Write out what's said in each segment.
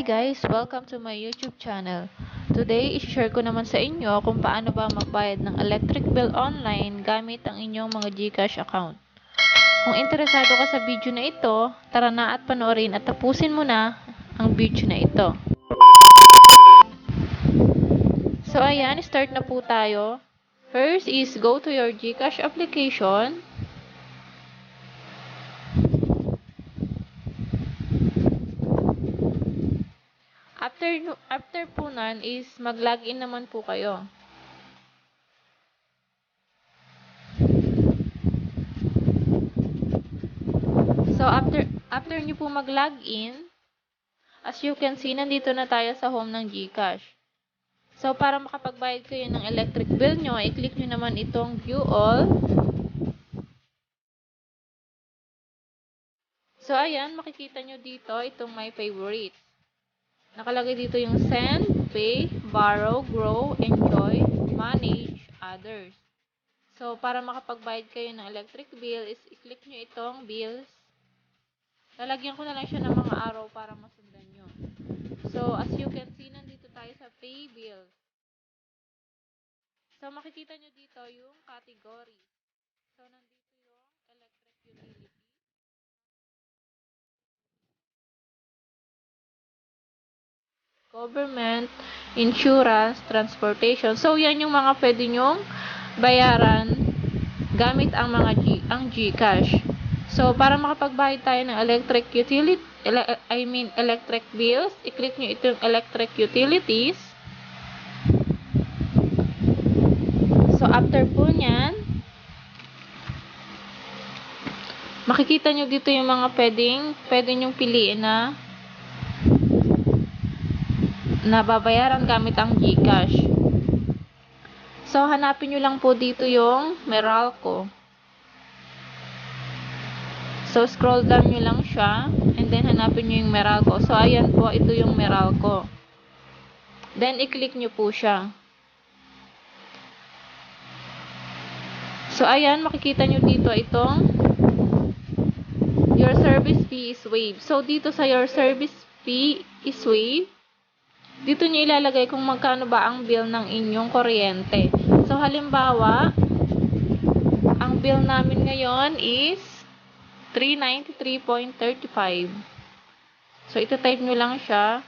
Hi guys! Welcome to my YouTube channel. Today, i-share ko naman sa inyo kung paano ba magbayad ng electric bill online gamit ang inyong mga GCash account. Kung interesado ka sa video na ito, tara na at panoorin at tapusin mo na ang video na ito. So ayan, start na po tayo. First is go to your GCash application. After po nun is mag-login naman po kayo. So after nyo po mag-login, as you can see, nandito na tayo sa home ng GCash. So para makapagbayad kayo ng electric bill nyo, i-click nyo naman itong view all. So ayan, makikita nyo dito itong my favorites. Nakalagay dito yung send, pay, borrow, grow, enjoy, manage, others. So, para makapagbayad kayo ng electric bill, is i-click nyo itong bills. Lalagyan ko na lang siya ng mga araw para masundan nyo. So, as you can see, nandito tayo sa pay bills. So, makikita nyo dito yung category. So, nandito yung electric utility. Government, insurance, transportation. So, yan yung mga pwede nyong bayaran gamit ang GCash. So, para makapagbayad tayo ng electric bills, i-click nyo itong electric utilities. So, after po nyan, makikita nyo dito yung mga pwede nyong piliin na babayaran gamit ang GCash. So, hanapin nyo lang po dito yung Meralco. So, scroll down nyo lang siya, and then hanapin nyo yung Meralco. So, ayan po, ito yung Meralco. Then, i-click nyo po siya. So, ayan, makikita nyo dito itong your service fee is waived. So, dito sa your service fee is waived, dito nyo ilalagay kung magkano ba ang bill ng inyong kuryente. So, halimbawa, ang bill namin ngayon is 393.35. So, ito-type nyo lang siya.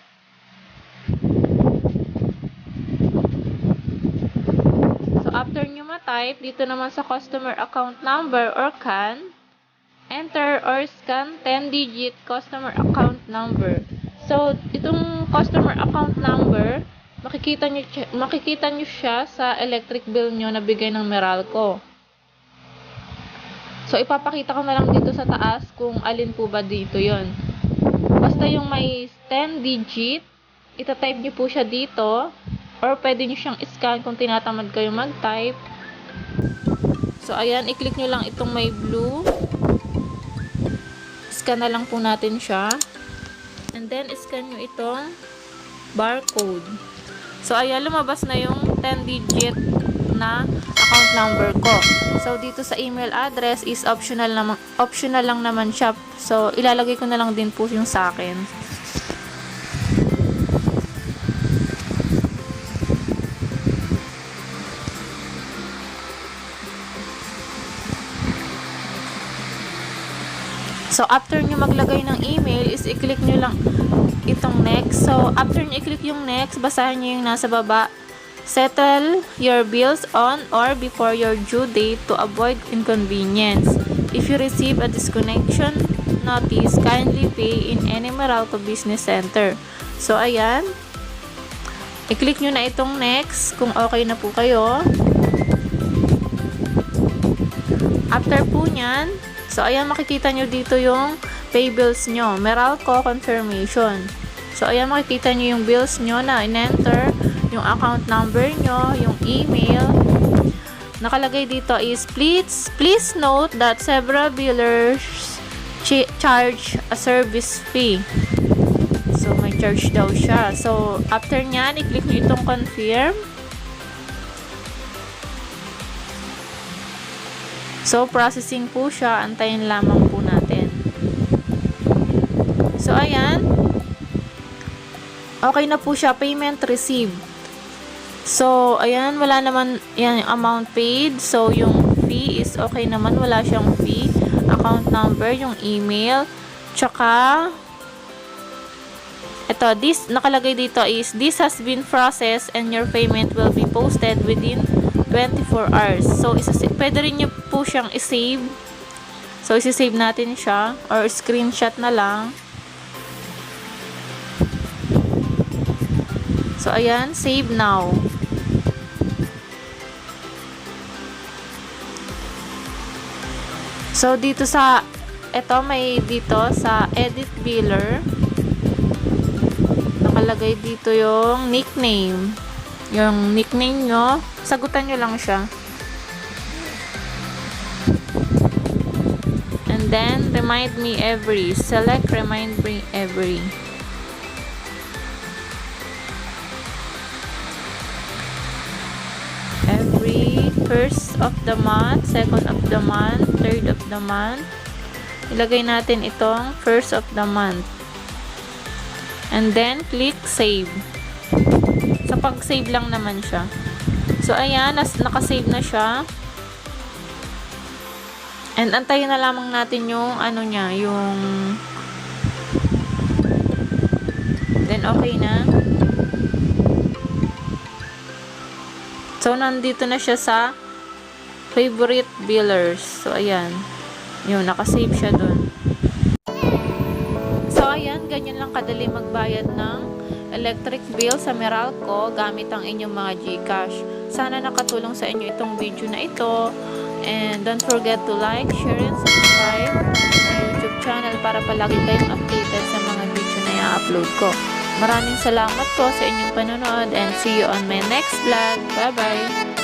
So, after nyo ma-type, dito naman sa customer account number or CAN, enter or scan 10-digit customer account number. So, itong customer account number, makikita nyo siya sa electric bill nyo na bigay ng Meralco. So, ipapakita ko na lang dito sa taas kung alin po ba dito yon. Basta yung may 10-digit, itatype nyo po siya dito, or pwede nyo siyang scan kung tinatamad kayo mag-type. So, ayan, i-click nyo lang itong may blue. Scan na lang po natin siya. And then, scan nyo itong barcode. So, ayan, lumabas na yung 10-digit na account number ko. So, dito sa email address is optional lang naman siya. So, ilalagay ko na lang din po yung sa akin. So, after nyo maglagay ng email, is i-click nyo lang itong next. So, after nyo i-click yung next, basahin nyo yung nasa baba. Settle your bills on or before your due date to avoid inconvenience. If you receive a disconnection notice, kindly pay in any Meralco Business Center. So, ayan. I-click nyo na itong next kung okay na po kayo. After po nyan, so, ayan, makikita nyo dito yung pay bills nyo. Meralco confirmation. So, ayan, makikita nyo yung bills nyo na in-enter, yung account number nyo, yung email. Nakalagay dito is, please note that several billers charge a service fee. So, may charge daw siya. So, after nyan, i-click nyo itong confirm. So, processing po siya. Antayin lamang po natin. So, ayan. Okay na po siya, payment received. So, ayan, wala naman yan yung amount paid. So, yung fee is okay naman, wala siyang fee. Account number, yung email, tsaka ito, this nakalagay dito is this has been processed and your payment will be posted within 24 hours. So, pwede rin nyo po siyang i-save. So, isi-save natin siya or screenshot na lang. So, ayan, save now. So, dito sa, ito may dito sa edit biller, nakalagay dito yung nickname. Yung nickname nyo, sagutan nyo lang siya. And then, remind me every. Select remind me every. Every first of the month, second of the month, third of the month. Ilagay natin itong first of the month. And then, click save. So, pag-save lang naman siya. So, ayan, nakasave na siya. And, antayin na lamang natin yung, ano niya, yung, then, okay na. So, nandito na siya sa favorite billers. So, ayan. Yun, nakasave siya dun. So, ayan, ganyan lang kadali magbayad ng electric bill sa Meralco gamit ang inyong mga GCash. Sana nakatulong sa inyo itong video na ito. And don't forget to like, share, and subscribe sa YouTube channel para palagi kayong updated sa mga video na i-upload ko. Maraming salamat po sa inyong panonood and see you on my next vlog. Bye-bye!